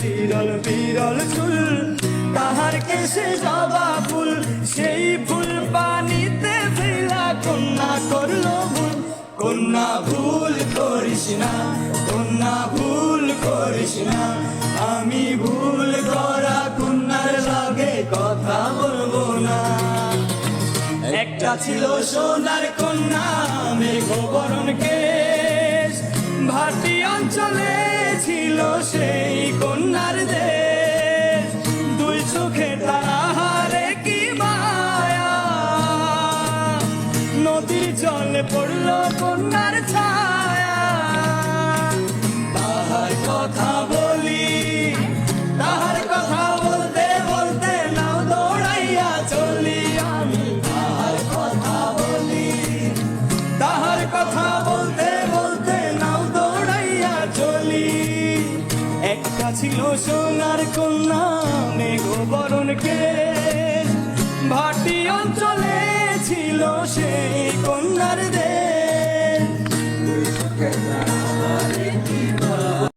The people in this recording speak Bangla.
বিরল বিরল চুল, তাহার কেশে জবা ফুল, সেই ফুল পানিতে ফেলা কন্যা করলো ভুল। কন্যা ভুল করিস না, কন্যা ভুল করিস না, আমি ভুল করা কন্যার লগে কথা বলবো না। একটা ছিল সোনার কন্যা মেঘবরণ কেশ, ভাটি অঞ্চলে ছিল সেই কন্যার দেশ। দুই চোখে তাহারে কি মায়া, নদীর জলে পড়ল কন্যার ছায়া। তাহার কথা বলি, তাহার কথা বলতে বলতে নাও দৌড়াইয়া চলি আমি। তাহার কথা বলি, তাহার কথা বলতে বলতে নাও দৌড়াইয়া চলি। একটা ছিল সোনার কন্যা মেঘবরণ কেশ, ভাটি অঞ্চলে ছিল সেই কন্যার দেশ।